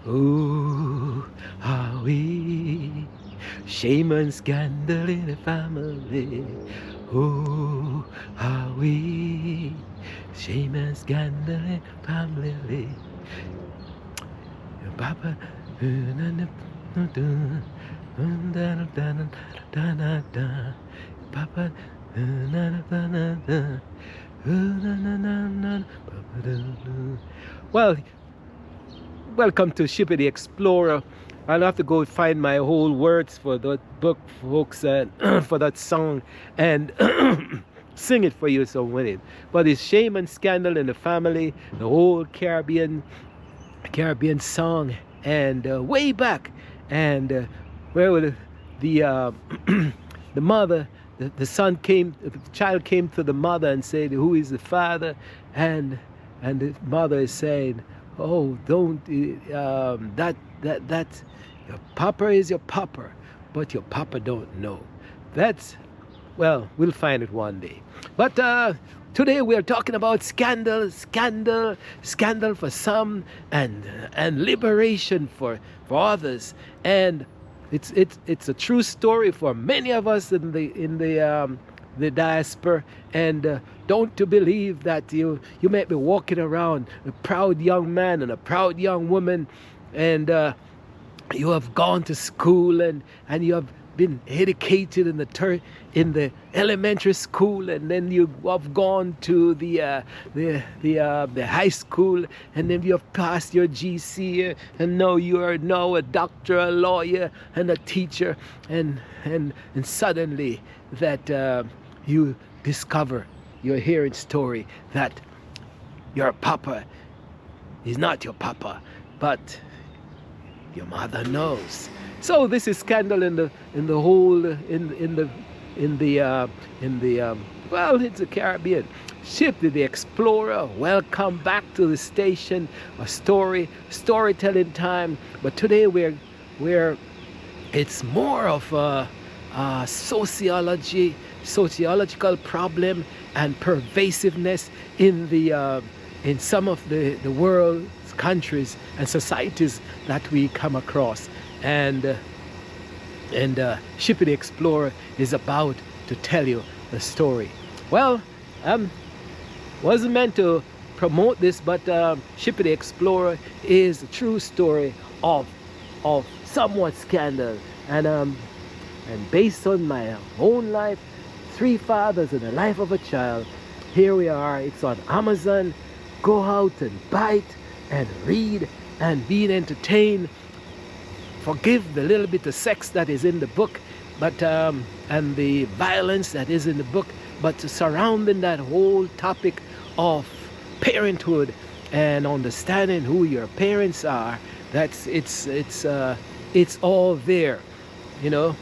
Ooh, how we shame and scandal in the family. Ooh, how we shame and scandal in the family. Papa, Papa, well, welcome to Shippy the Explorer. I'll have to go find my whole words for that book, folks, and for that song, and sing it for you some with it. But it's shame and scandal in the family, the whole Caribbean song, and way back, and where would the the mother, the son came, the child came to the mother and said, "Who is the father?" And the mother is saying, "Oh, don't that your papa is your papa, but your papa don't know." That's, well, we'll find it one day. But today we're talking about scandal for some, and liberation for others. And it's a true story for many of us in the diaspora. And don't to believe that you may be walking around a proud young man and a proud young woman, and you have gone to school, and you have been educated in the elementary school, and then you have gone to the high school, and then you have passed your GC, and now you are now a doctor, a lawyer, and a teacher, and suddenly that you discover, you're hearing story that your papa is not your papa, but your mother knows. So this is scandal in the whole well, it's the Caribbean. Shippy the Explorer, welcome back to the station. A storytelling time. But today we're it's more of a sociological problem and pervasiveness in some of the world's countries and societies that we come across. And Shippy the Explorer is about to tell you the story. Well, wasn't meant to promote this, but Shippy the Explorer is a true story of somewhat scandal, and based on my own life, 3 fathers and the life of a child. Here we are. It's on Amazon. Go out and buy it and read and be entertained. Forgive the little bit of sex that is in the book, but and the violence that is in the book, but surrounding that whole topic of parenthood and understanding who your parents are, it's all there, you know.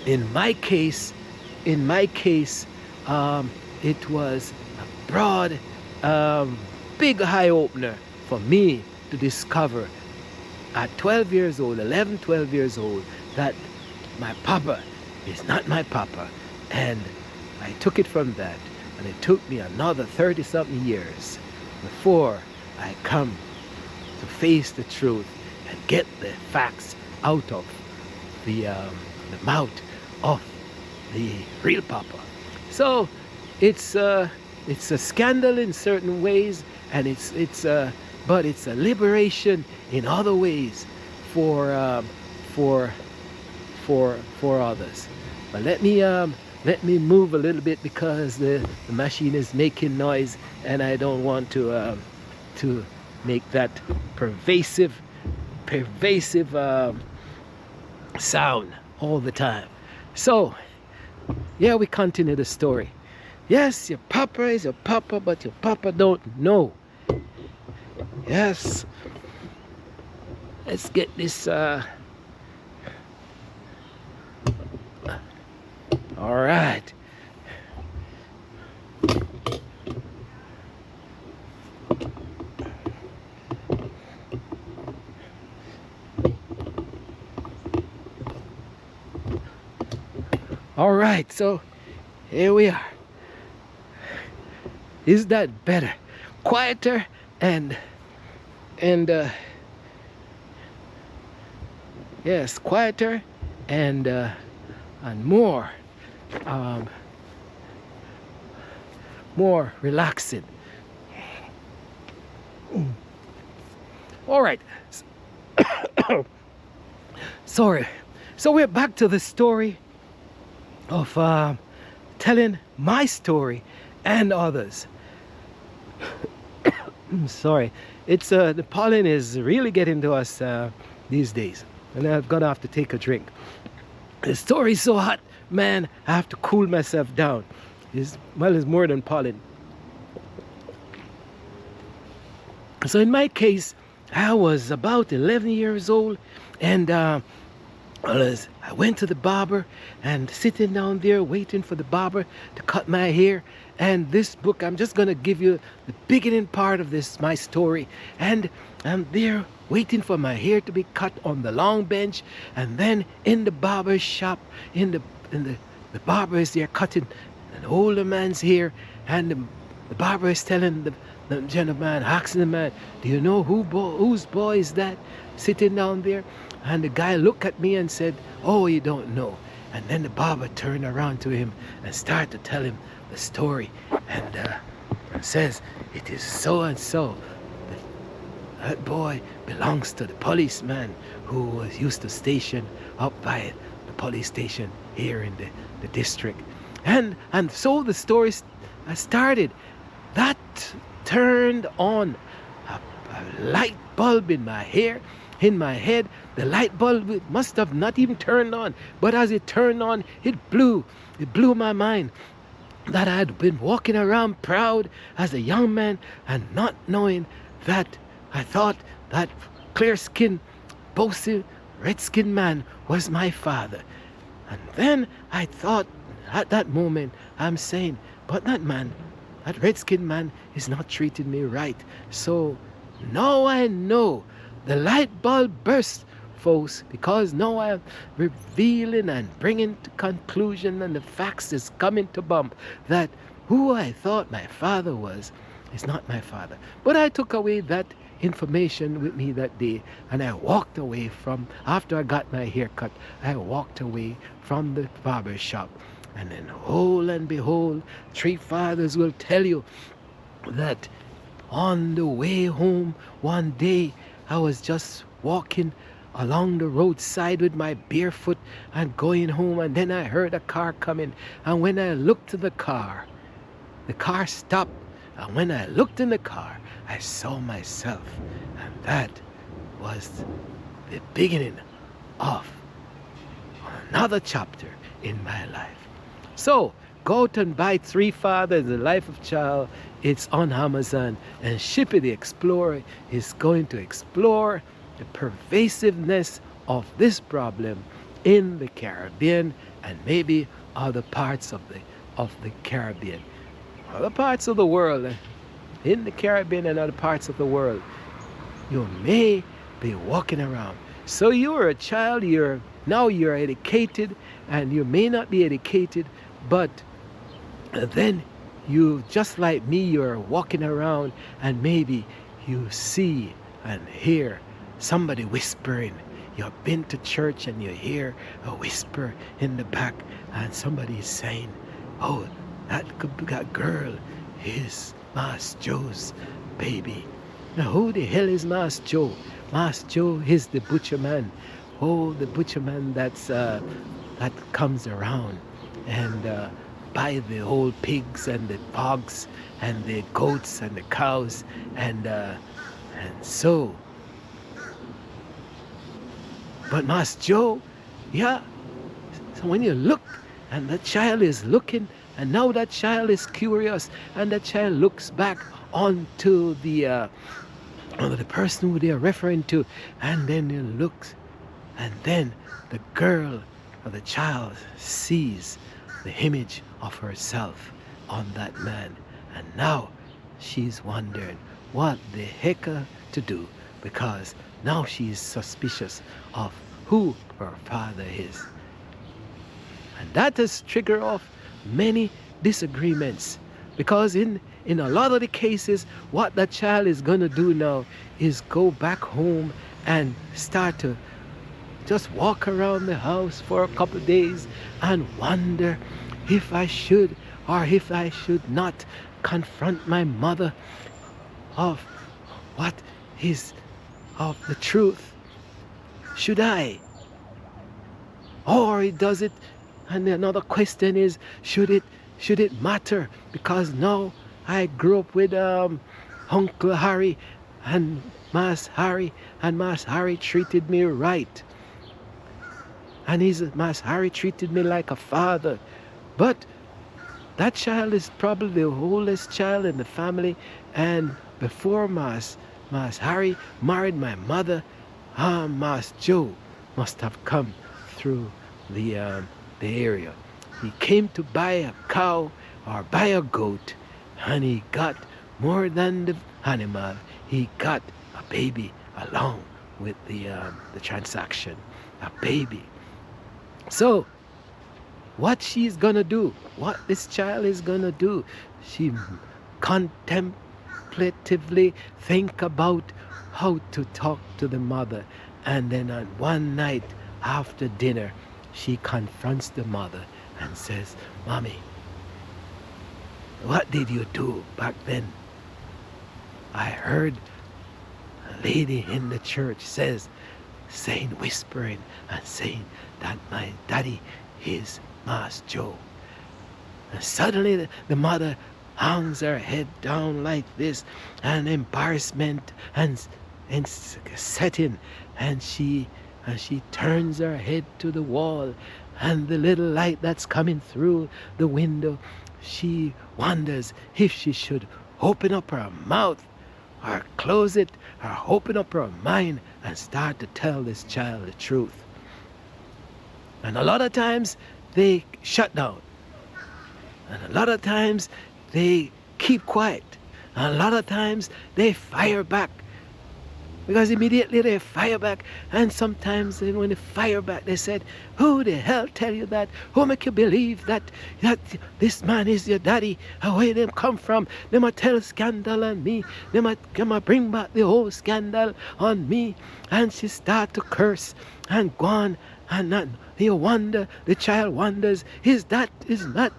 In my case, it was a broad, big eye opener for me to discover at 12 years old, 11, 12 years old, that my papa is not my papa. And I took it from that, and it took me another 30-something years before I come to face the truth and get the facts out of the mouth of the real papa. So it's a scandal in certain ways, and but it's a liberation in other ways for others. But let me move a little bit, because the machine is making noise, and I don't want to make that pervasive sound all the time. So yeah, we continue the story. Yes, your papa is your papa, but your papa don't know. Yes. Let's get this all right. All right, so here we are. Is that better? Quieter and yes, quieter and um, more relaxing. All right. Sorry. So we're back to the story of telling my story and others. Sorry. It's the pollen is really getting to us these days, and I'm gonna have to take a drink. The story's so hot, man. I have to cool myself down. It's more than pollen. So in my case, I was about 11 years old, and I went to the barber and sitting down there waiting for the barber to cut my hair. And this book, I'm just going to give you the beginning part of this, my story. And I'm there waiting for my hair to be cut on the long bench. And then in the barber shop, the barber is there cutting an older man's hair. And the barber is telling the gentleman, asking the man, do you know whose boy is that sitting down there? And the guy looked at me and said, oh, you don't know. And then the barber turned around to him and started to tell him the story, and says, it is so and so. That boy belongs to the policeman who was used to station up by the police station here in the district. And so the story started. That turned on a light bulb in my hair, in my head. The light bulb must have not even turned on, but as it turned on, it blew my mind that I had been walking around proud as a young man and not knowing that I thought that clear-skinned, bossy, red-skinned man was my father. And then I thought at that moment, I'm saying, but that man, that red-skinned man is not treating me right. So now I know. The light bulb burst, folks, because now I'm revealing and bringing to conclusion, and the facts is coming to bump, that who I thought my father was is not my father. But I took away that information with me that day, and I walked away from, after I got my hair cut, I walked away from the barber shop. And then, lo and behold, three fathers will tell you that on the way home one day, I was just walking along the roadside with my barefoot and going home, and then I heard a car coming. And when I looked to the car stopped. And when I looked in the car, I saw myself. And that was the beginning of another chapter in my life. So, go out and buy Three Fathers, The Life of Child. It's on Amazon. And Shippy the Explorer is going to explore the pervasiveness of this problem in the Caribbean and maybe other parts of the Caribbean. Other parts of the world, in the Caribbean and other parts of the world, you may be walking around. So you're a child, you're educated, and you may not be educated, but then you, just like me, you're walking around and maybe you see and hear somebody whispering. You've been to church and you hear a whisper in the back, and somebody is saying, oh, that girl is Mas Joe's baby. Now who the hell is Mas Joe? Mas Joe is the butcher man. Oh, the butcher man that comes around and buy the old pigs and the hogs and the goats and the cows and so. But Mas Joe, yeah. So when you look, and the child is looking, and now that child is curious, and that child looks back onto the person who they are referring to, and then he looks, and then the girl or the child sees the image of herself on that man, and now she's wondering what the heck to do, because now she's suspicious of who her father is. And that has triggered off many disagreements, because in a lot of the cases, what that child is going to do now is go back home and start to just walk around the house for a couple of days and wonder if I should or if I should not confront my mother of what is of the truth. Should I? Or it does it? And another question is, should it matter? Because now I grew up with Uncle Harry and Mas Harry, and Mas Harry treated me right. And Mas Harry treated me like a father. But that child is probably the oldest child in the family, and before Mas Harry married my mother, Mas Joe must have come through the area. He came to buy a cow or buy a goat, and he got more than the animal. He got a baby along with the transaction, a baby. So what she's gonna do, what this child is gonna do, she contemplatively think about how to talk to the mother, and then on one night after dinner she confronts the mother and says, "Mommy, what did you do back then? I heard a lady in the church saying, whispering and saying that my daddy is Mas Joe." And suddenly the mother hangs her head down like this, and embarrassment and setting, and she turns her head to the wall, and the little light that's coming through the window, she wonders if she should open up her mouth or close it, or open up her mind and start to tell this child the truth. And a lot of times they shut down, and a lot of times they keep quiet, and a lot of times they fire back, because immediately they fire back. And sometimes when they fire back, they said, "Who the hell tell you that? Who make you believe that this man is your daddy? Where them come from? They might tell scandal on me. They might bring back the whole scandal on me." And she start to curse and go on. And then you wonder, the child wonders, is that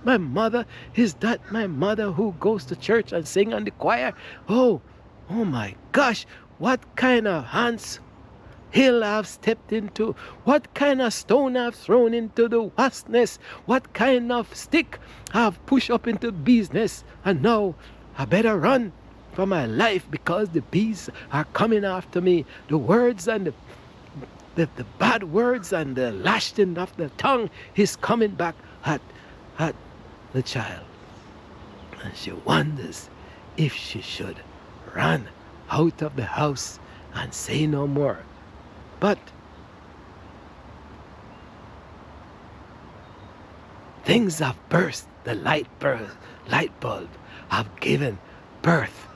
my mother? Is that my mother who goes to church and sing on the choir? Oh my gosh, what kind of ants hill I've stepped into, what kind of stone I've thrown into the wasp nest, what kind of stick I've pushed up into bee's nest, and now I better run for my life because the bees are coming after me. The words and the bad words and the lashing of the tongue is coming back at the child. And she wonders if she should run out of the house and say no more. But things have burst. The light bulb have given birth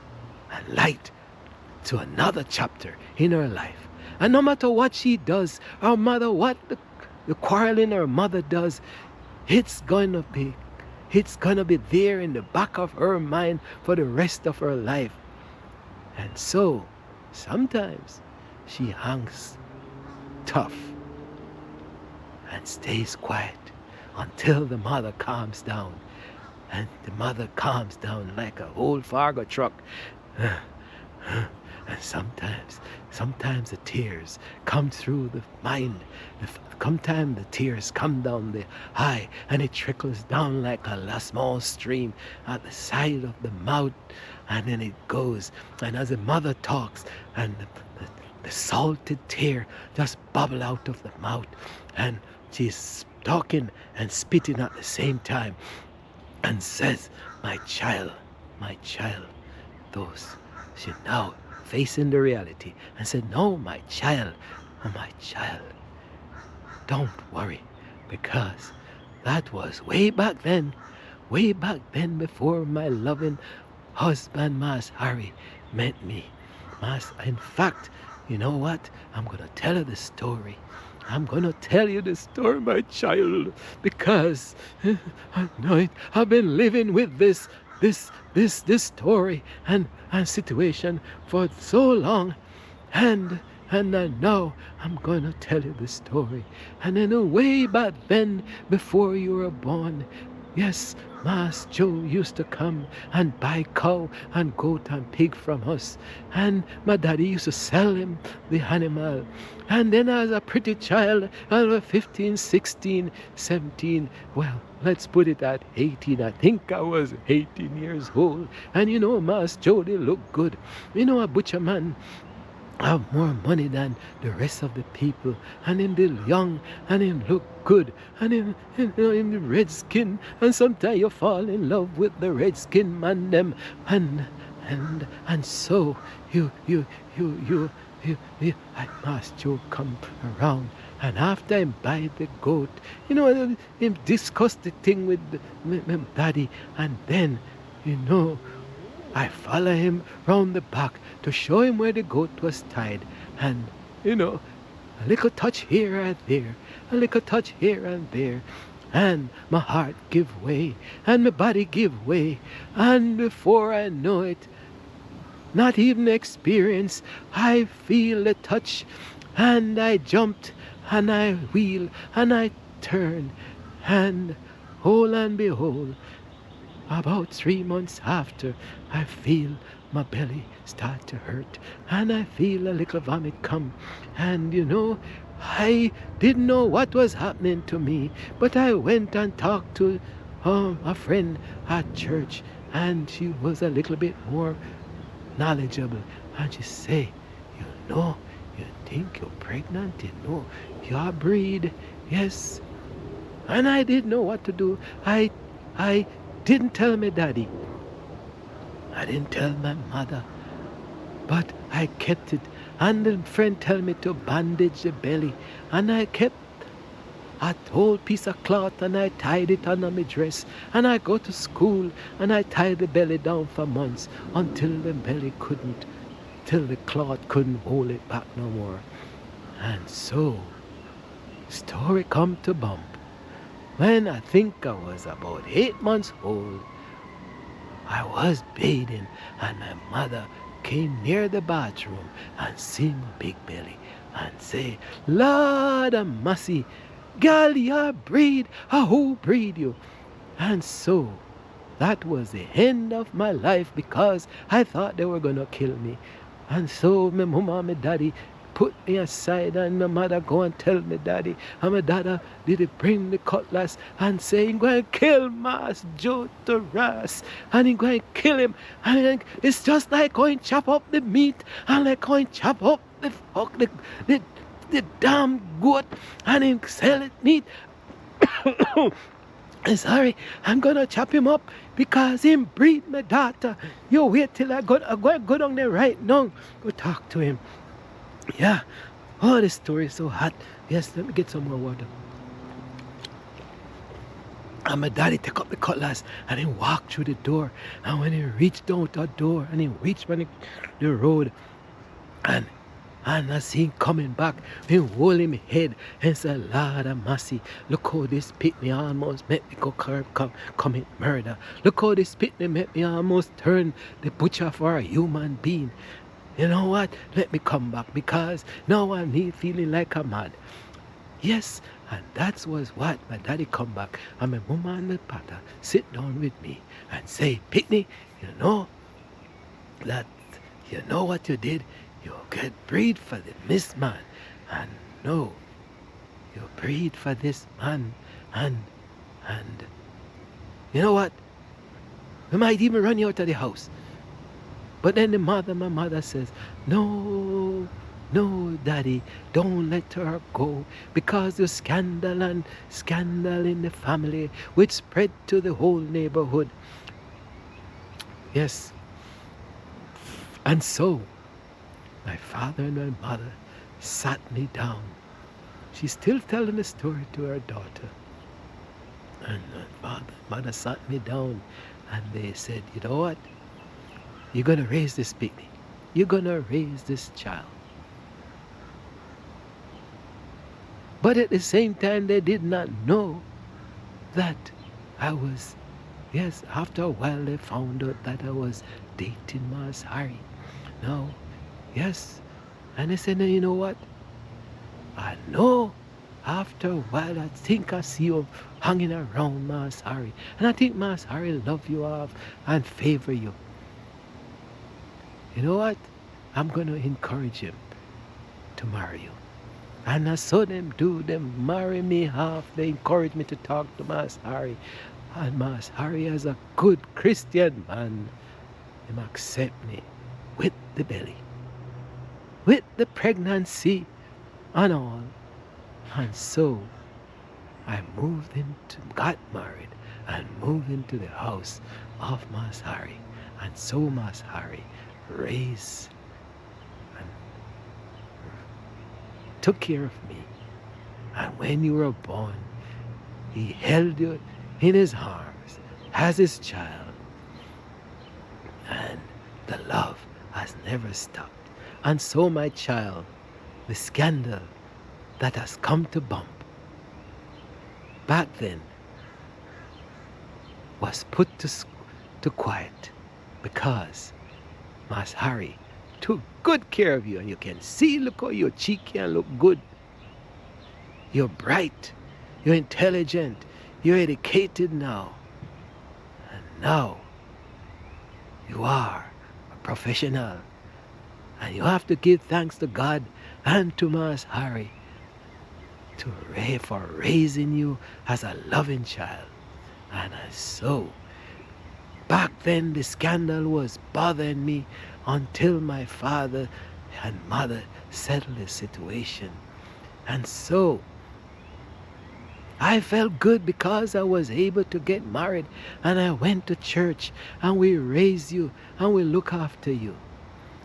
and light to another chapter in her life. And no matter what she does, or matter what the quarreling her mother does, it's gonna be there in the back of her mind for the rest of her life. And so sometimes she hangs tough and stays quiet until the mother calms down. And the mother calms down like an old Fargo truck. And sometimes the tears come through the mind. Sometimes the tears come down the eye, and it trickles down like a small stream at the side of the mouth, and then it goes. And as the mother talks, and the salted tear just bubble out of the mouth, and she's talking and spitting at the same time, and says, my child, those, she now facing the reality and said, "No, my child, don't worry, because that was way back then before my loving husband, Mas Harry, met me. In fact, you know what? I'm going to tell you the story. I'm going to tell you the story, my child, because I know it. I've been living with this story and situation for so long, and And now I'm going to tell you the story. And then way back then, before you were born, yes, Mass Joe used to come and buy cow and goat and pig from us. And my daddy used to sell him the animal. And then as a pretty child, I was 15, 16, 17, well, let's put it at 18. I think I was 18 years old. And Mass Joe, they look good. A butcher man have more money than the rest of the people, and him still young, and him look good, and him the red skin, and sometimes you fall in love with the red skin man them, and so I must you come around, and after him buy the goat, him discuss the thing with my daddy, and then I follow him round the back to show him where the goat was tied. And, a little touch here and there, a little touch here and there. And my heart give way, and my body give way. And before I know it, not even experience, I feel the touch. And I jumped, and I wheel, and I turn. And, hold and behold, about 3 months after, I feel my belly start to hurt, and I feel a little vomit come. And I didn't know what was happening to me, but I went and talked to a friend at church, and she was a little bit more knowledgeable. And she say, you think you're pregnant, your breed, yes. And I didn't know what to do. I didn't tell my daddy. I didn't tell my mother. But I kept it. And the friend told me to bandage the belly. And I kept a whole piece of cloth and I tied it under my dress. And I go to school and I tied the belly down for months until the belly till the cloth couldn't hold it back no more. And so, story come to bump. When I think I was about 8 months old, I was bathing and my mother came near the bathroom and seen my big belly and say, Lord a mercy, girl, you breed, who breed you? And so that was the end of my life because I thought they were going to kill me. And so my mama and my daddy put me aside, and my mother go and tell my daddy, and my daddy did bring the cutlass and say, he's going to kill Mass Joe to Ras, and he's going to kill him, and it's just like going to chop up the meat, and like going to chop up the damn goat, and he sell it meat. I'm sorry, I'm going to chop him up because him breed my daughter. You wait till I go down there right now, go talk to him. Yeah. Oh, this story is so hot. Yes, let me get some more water. And my daddy took up the cutlass and he walked through the door. And when he reached out the door and he reached the road, and I see him coming back, he hold him head and said, Lord of mercy, look how this pit me almost make me go commit murder. Look how this pit me make me almost turn the butcher for a human being. You know what? Let me come back because now I'm feeling like a mad. Yes, and that was what my daddy come back. And my mama and my papa sit down with me and say, Pitney, you know what you did? You get breed for the miss man. And no, you breed for this man. And you know what? We might even run you out of the house. But then my mother says, no, daddy, don't let her go, because the scandal in the family which spread to the whole neighborhood. Yes. And so, my father and my mother sat me down. She's still telling the story to her daughter. And my mother sat me down and they said, you know what? You're going to raise this baby. You're going to raise this child. But at the same time, they did not know that I was, yes, after a while they found out that I was dating Mas Harry. Now, yes, And they said, "No, you know what? I know after a while I think I see you hanging around Mas Harry. And I think Mas Harry love you off and favor you. You know what? I'm going to encourage him to marry you." And I saw them do them marry me half. They encouraged me to talk to Mas Harry. And Mas Harry, as a good Christian man, him accept me with the belly, with the pregnancy and all. And so I got married and moved into the house of Mas Harry. And so Mas Harry raised and took care of me. And when you were born, he held you in his arms as his child. And the love has never stopped. And so, my child, the scandal that has come to bump back then was put to quiet, because Mas Harry took good care of you. And you can see, look how you're cheeky and look good. You're bright, you're intelligent, you're educated now. And now you are a professional. And you have to give thanks to God and to Mas Harry for raising you as a loving child. And so, back then the scandal was bothering me until my father and mother settled the situation. And so, I felt good because I was able to get married, and I went to church, and we raised you, and we look after you.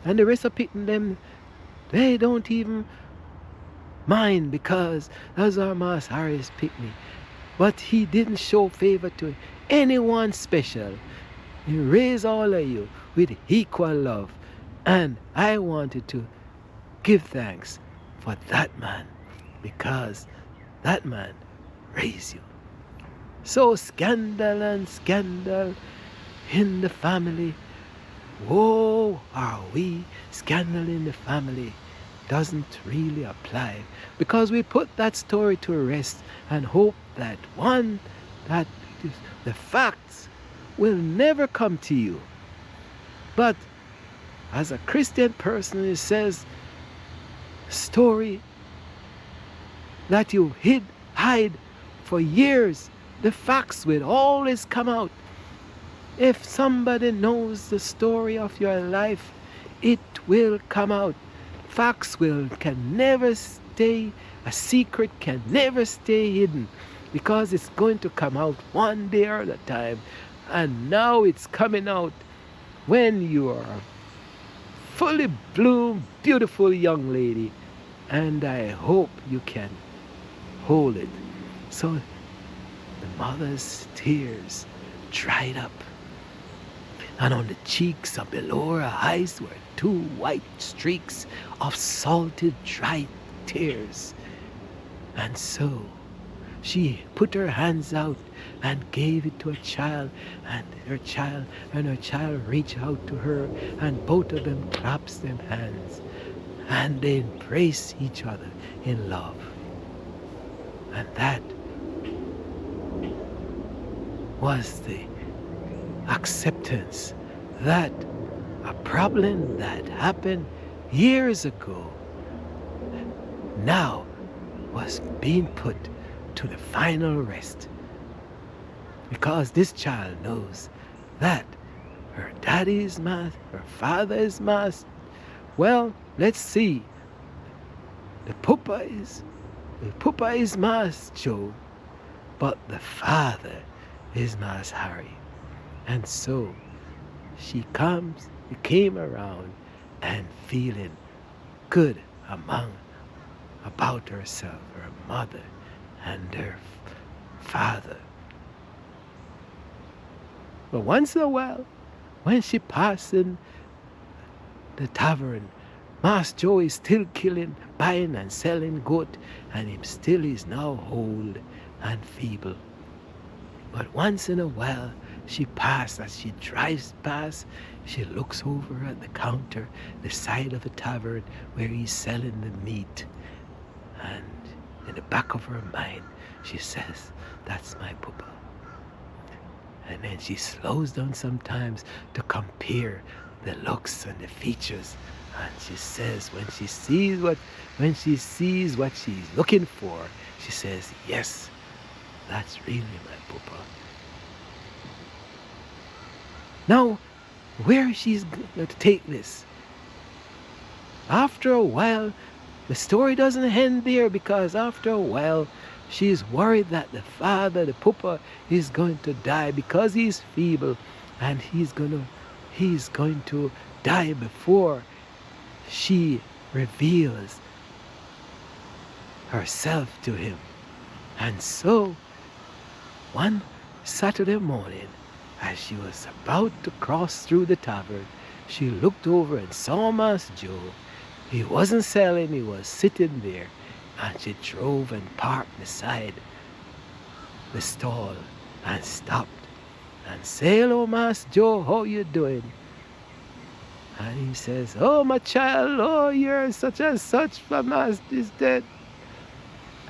And the rest of people, them, they don't even mind, because that's our Mas Harris picked me. But he didn't show favor to anyone special. He raised all of you with equal love. And I wanted to give thanks for that man, because that man raised you. So scandal and scandal in the family. Whoa, are we scandal in the family? Doesn't really apply, because we put that story to rest and hope that the facts will never come to you. But as a Christian person, it says story that you hide for years, the facts will always come out. If somebody knows the story of your life, it will come out. Facts can never stay, a secret can never stay hidden, because it's going to come out one day or a time. And now it's coming out when you are a fully bloomed, beautiful young lady. And I hope you can hold it. So the mother's tears dried up, and on the cheeks of below her eyes were 2 white streaks of salted, dry tears. And so she put her hands out and gave it to a child, and her child reached out to her, and both of them clasped their hands, and they embraced each other in love. And that was the acceptance that a problem that happened years ago now was being put to the final rest, because this child knows that her daddy is Mas, her father is Mas. Well, let's see. The papa is Mas Joe, but the father is Mas Harry. And so she came around and feeling good about herself, her mother and her father. But once in a while, when she passed in the tavern, Mas Joe is still buying and selling goat, and him still is now old and feeble. But once in a while, She passed, as she drives past, she looks over at the counter, the side of the tavern where he's selling the meat. And in the back of her mind, she says, that's my papa. And then she slows down sometimes to compare the looks and the features. And she says, when she sees what she's looking for, she says, yes, that's really my papa. Now, where she's going to take this? After a while, the story doesn't end there, because after a while, she's worried that the father, the papa, is going to die because he's feeble, and he's going to die before she reveals herself to him. And so, one Saturday morning, as she was about to cross through the tavern, she looked over and saw Master Joe. He wasn't selling, he was sitting there. And she drove and parked beside the stall and stopped and said, hello, Master Joe, how you doing? And he says, oh, my child, oh, you're such and such, my master is dead.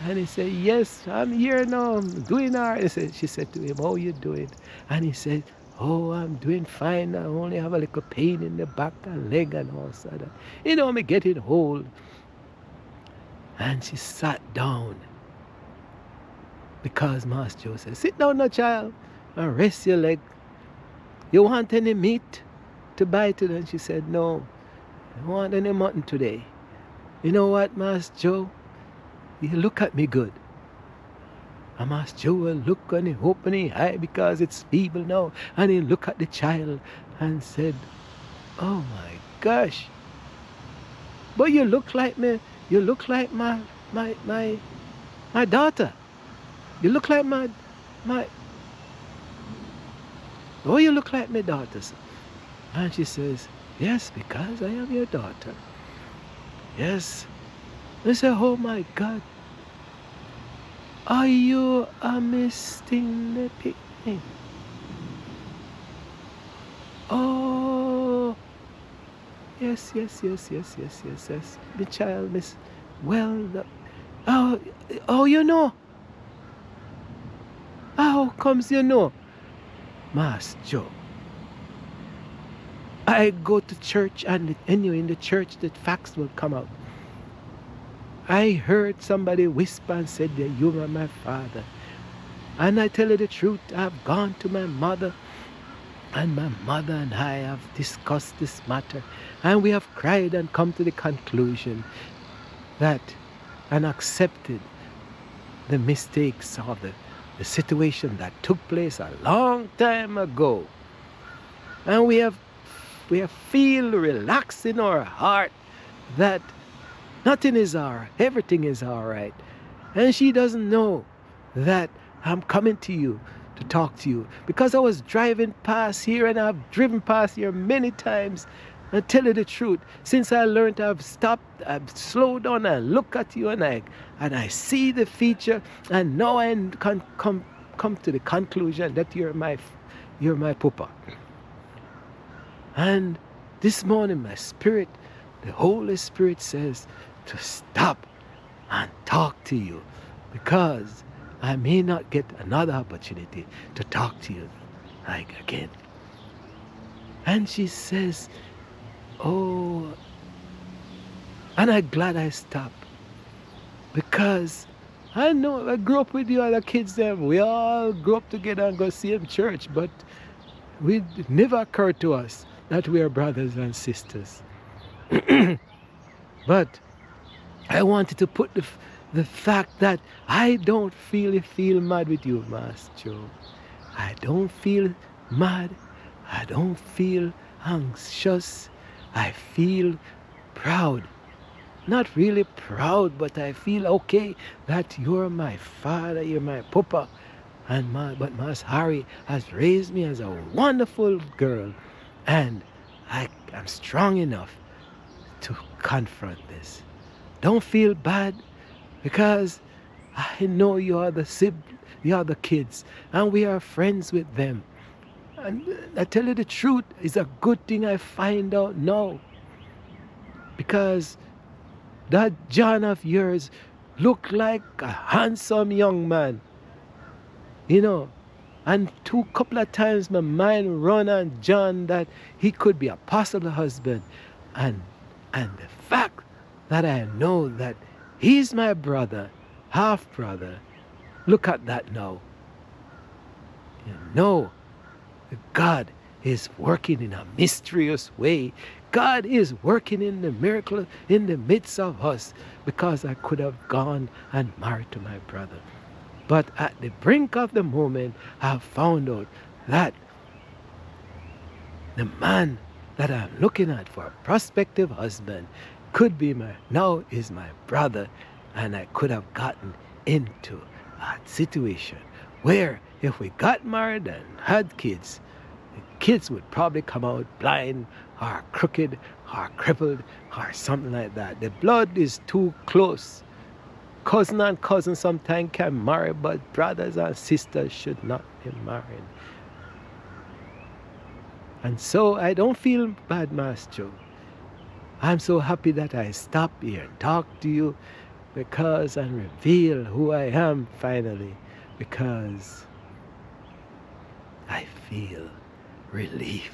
And he said, yes, I'm here now, I'm doing all right. She said to him, how you doing? And he said, oh, I'm doing fine. I only have a little pain in the back and leg and all that. You know, I'm getting old. And she sat down, because Master Joe said, sit down now, child, and rest your leg. You want any meat to buy today? And she said, no, I don't want any mutton today. You know what, Master Joe? You look at me good. And Master Joe will look and he open his eye, because it's feeble now. And he look at the child and said, oh my gosh, but you look like me. You look like my daughter. You look like my oh, you look like my daughter. And she says, yes, because I am your daughter. Yes. I said, oh my God, are you a missing the picnic? Oh, yes. The child, miss. Well, oh, you know. How comes you know? Master Joe, I go to church, and anyway, in the church, the facts will come out. I heard somebody whisper and said that you are my father. And I tell you the truth, I've gone to my mother, and my mother and I have discussed this matter, and we have cried and come to the conclusion that, and accepted the mistakes of the situation that took place a long time ago. And we have feel relaxed in our heart that nothing is everything is all right. And she doesn't know that I'm coming to you to talk to you, because I was driving past here, and I've driven past here many times. And tell you the truth, since I learned, I've stopped, I've slowed down, and look at you, and I see the feature, and now I can come to the conclusion that you're my papa. And this morning, my spirit, the Holy Spirit says to stop and talk to you, because I may not get another opportunity to talk to you again. And she says, oh, and I'm glad I stopped, because I know I grew up with the other kids them. We all grew up together and go see them church, but it never occurred to us that we are brothers and sisters. But I wanted to put the fact that I don't feel mad with you, Master Joe. I don't feel mad. I don't feel anxious. I feel proud. Not really proud, but I feel okay that you're my father, you're my papa. But Master Harry has raised me as a wonderful girl, and I am strong enough to confront this. Don't feel bad, because I know you're the kids, and we are friends with them. And I tell you the truth, it's a good thing I find out now. Because that John of yours looked like a handsome young man. You know, and couple of times my mind run on John that he could be a possible husband. And the fact that I know that he's my brother, half brother, look at that now. You know, God is working in a mysterious way. God is working in the miracle in the midst of us, because I could have gone and married to my brother. But at the brink of the moment, I have found out that the man that I'm looking at for a prospective husband could be now is my brother, and I could have gotten into a situation where if we got married and had kids, the kids would probably come out blind or crooked or crippled or something like that. The blood is too close. Cousin and cousin sometimes can marry, but brothers and sisters should not be married. And so I don't feel bad, Master. I'm so happy that I stopped here and talked to you, because and reveal who I am finally, because I feel relief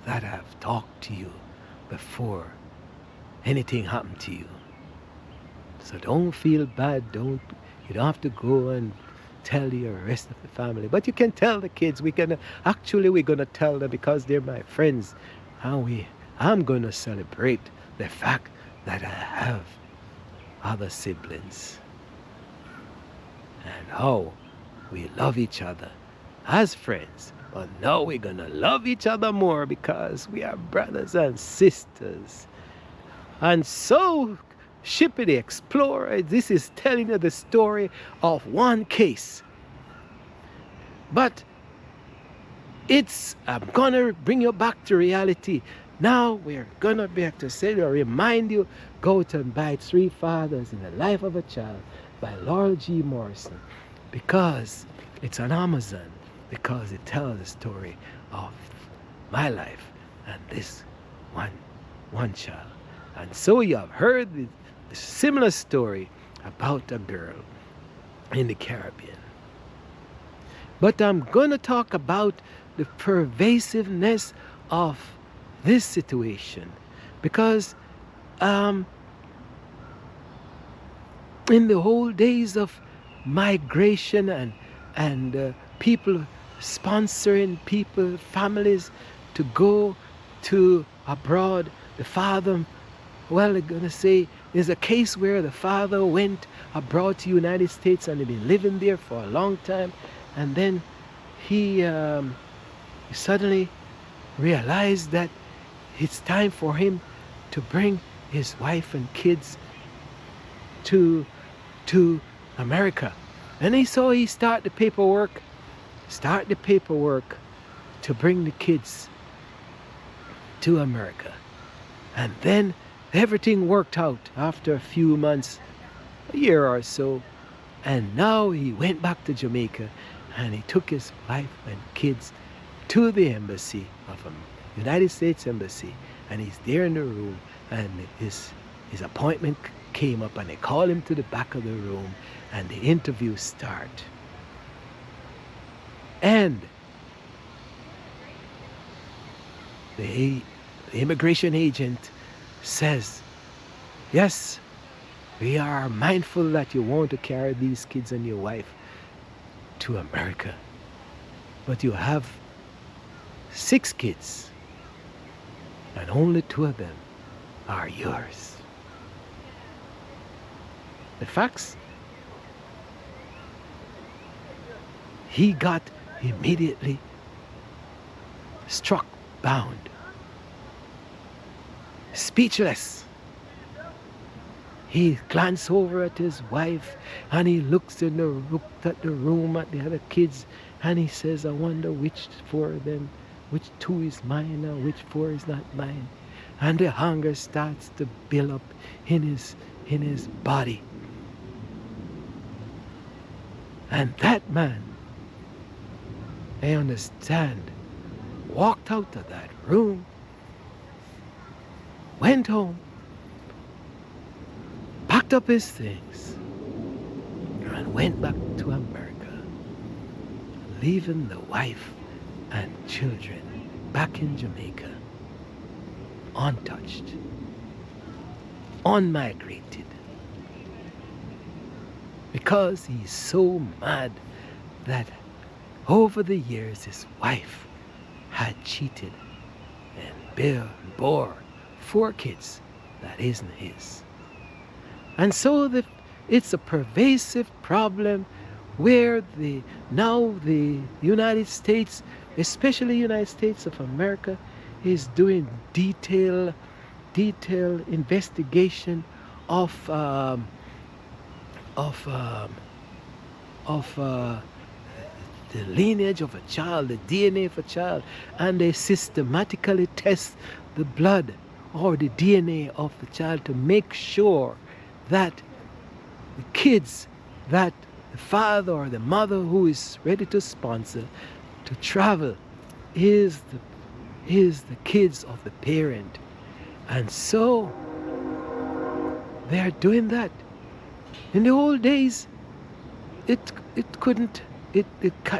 that I've talked to you before anything happened to you. So don't feel bad. You don't have to go and tell the rest of the family. But you can tell the kids. We're gonna tell them, because they're my friends. And I'm gonna celebrate the fact that I have other siblings. And how we love each other as friends. But now we're gonna love each other more, because we are brothers and sisters. And so, Shippy the Explorer, this is telling you the story of one case. But I'm gonna bring you back to reality. Now we're gonna be able to say, or remind you, go to and buy Three Fathers in the Life of a Child by Laurel G. Morrison, because it's on Amazon, because it tells the story of my life and this one child. And so you have heard the similar story about a girl in the Caribbean. But I'm going to talk about the pervasiveness of this situation, because in the whole days of migration and people sponsoring families to go to abroad, the father, well, they're going to say there's a case where the father went abroad to United States and he'd been living there for a long time, and then he suddenly realized that it's time for him to bring his wife and kids to America. And he start the paperwork to bring the kids to America. And then everything worked out after a few months, a year or so. And now he went back to Jamaica, and he took his wife and kids to the embassy of the United States Embassy. And he's there in the room, and his appointment came up, and they called him to the back of the room, and the interview start. And the immigration agent says, yes, we are mindful that you want to carry these kids and your wife to America, but you have 6 kids, and only 2 of them are yours. The facts? He got immediately struck bound, speechless. He glanced over at his wife, and he looked at the room at the other kids, and he says, I wonder which 4 of them, which 2 is mine and which 4 is not mine. And the hunger starts to build up in his body. And that man I understand. Walked out of that room, went home, packed up his things, and went back to America, leaving the wife and children back in Jamaica, untouched, unmigrated, because he's so mad that over the years his wife had cheated and bore 4 kids that isn't his. And so it's a pervasive problem where now the United States, especially the United States of America, is doing detailed investigation of the lineage of a child, the DNA of a child, and they systematically test the blood or the DNA of the child to make sure that the kids that the father or the mother who is ready to sponsor to travel is the kids of the parent. And so they are doing that. In the old days,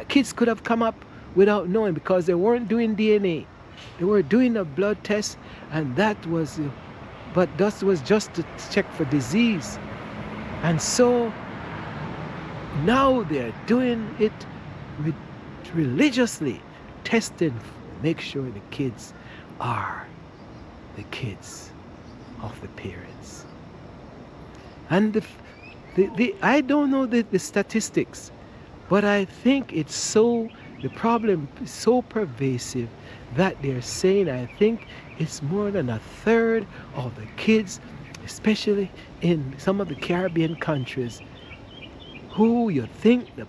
kids could have come up without knowing, because they weren't doing DNA. They were doing a blood test, and that was just to check for disease. And so now they're doing it religiously, testing, make sure the kids are the kids of the parents. And I don't know the statistics, but I think the problem is so pervasive that they're saying, I think it's more than 1/3 of the kids, especially in some of the Caribbean countries, who you think the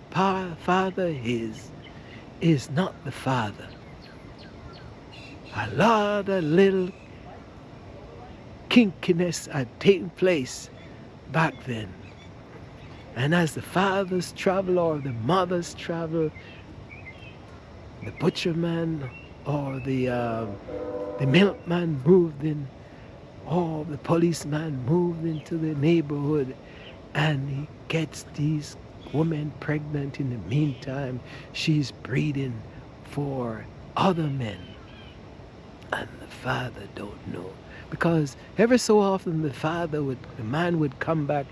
father is not the father. A lot of little kinkiness had taken place back then. And as the fathers travel or the mothers travel, the butcherman or the milkman moved in, or the policeman moved into the neighborhood, and he gets these women pregnant. In the meantime, she's breeding for other men, and the father don't know, because ever so often the man would come back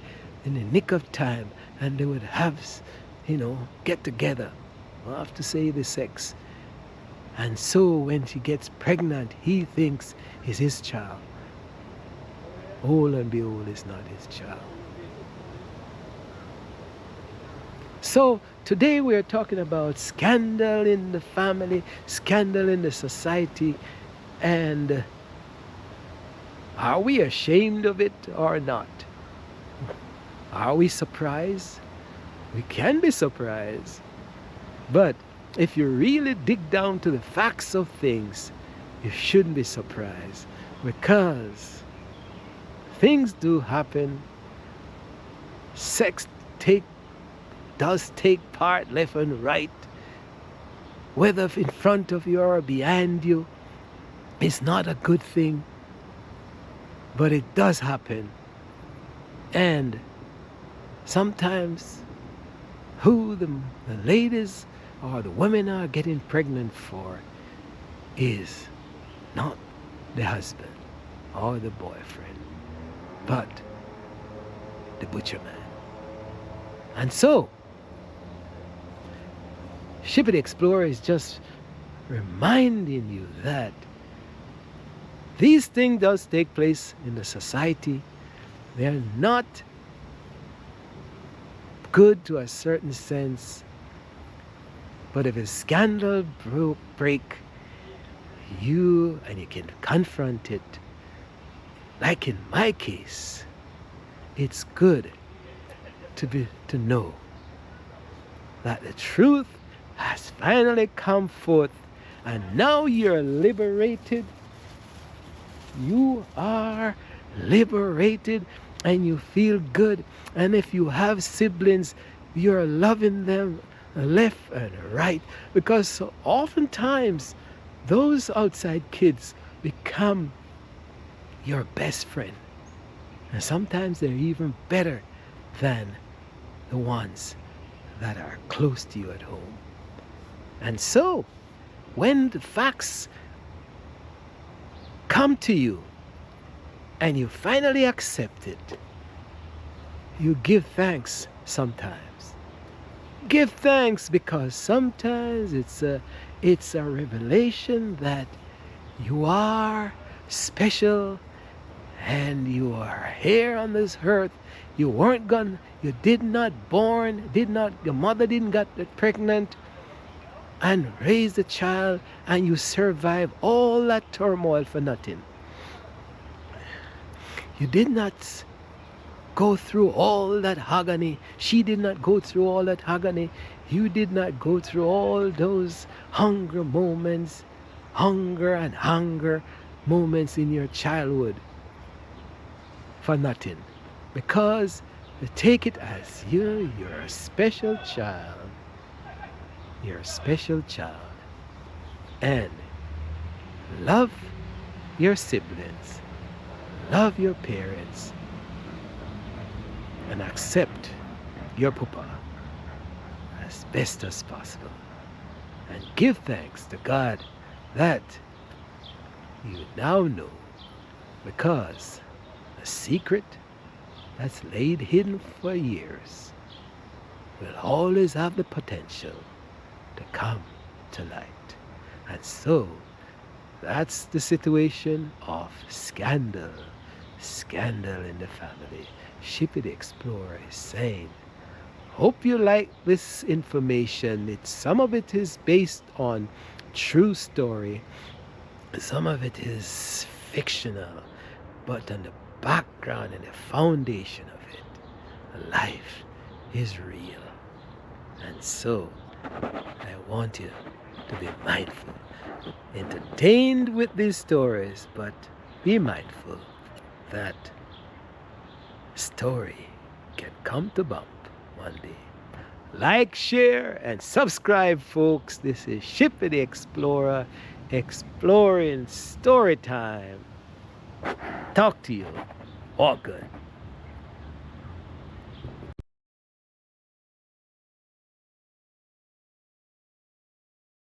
in the nick of time, and they would have, get together, after say the sex. And so when she gets pregnant, he thinks it's his child. All and behold, it's not his child. So today we are talking about scandal in the family, scandal in the society, and are we ashamed of it or not? Are we surprised? We can be surprised. But if you really dig down to the facts of things, you shouldn't be surprised, because things do happen. Sex does take part left and right, whether in front of you or behind you. It's not a good thing, but it does happen. And sometimes who the ladies or the women are getting pregnant for is not the husband or the boyfriend, but the butcherman. And so Shippy the Explorer is just reminding you that these things does take place in the society. They're not good to a certain sense, but if a scandal break, you can confront it. Like in my case, it's good to know that the truth has finally come forth, and now you're liberated. You are liberated, and you feel good. And if you have siblings, you're loving them left and right, because oftentimes those outside kids become your best friend. And sometimes they're even better than the ones that are close to you at home. And so, when the facts come to you and you finally accept it, you give thanks sometimes. Give thanks because sometimes it's a revelation that you are special and you are here on this earth. You weren't gone, you did not born, your mother didn't get pregnant and raised a child, and you survive all that turmoil for nothing. You did not go through all that agony. She did not go through all that agony. You did not go through all those hunger moments, hunger and hunger moments in your childhood for nothing. Because you take it as you're a special child. You're a special child. And love your siblings. Love your parents. And accept your papa as best as possible. And give thanks to God that you now know, because a secret that's laid hidden for years will always have the potential to come to light. And so that's the situation of scandal in the family. Shippy the Explorer is saying, hope you like this information. Some of it is based on true story. Some of it is fictional. But on the background and the foundation of it, life is real. And so, I want you to be mindful. Entertained with these stories, but be mindful that story can come to bump one day. Like, share, and subscribe, folks. This is Shippy the Explorer, exploring story time. Talk to you. All good.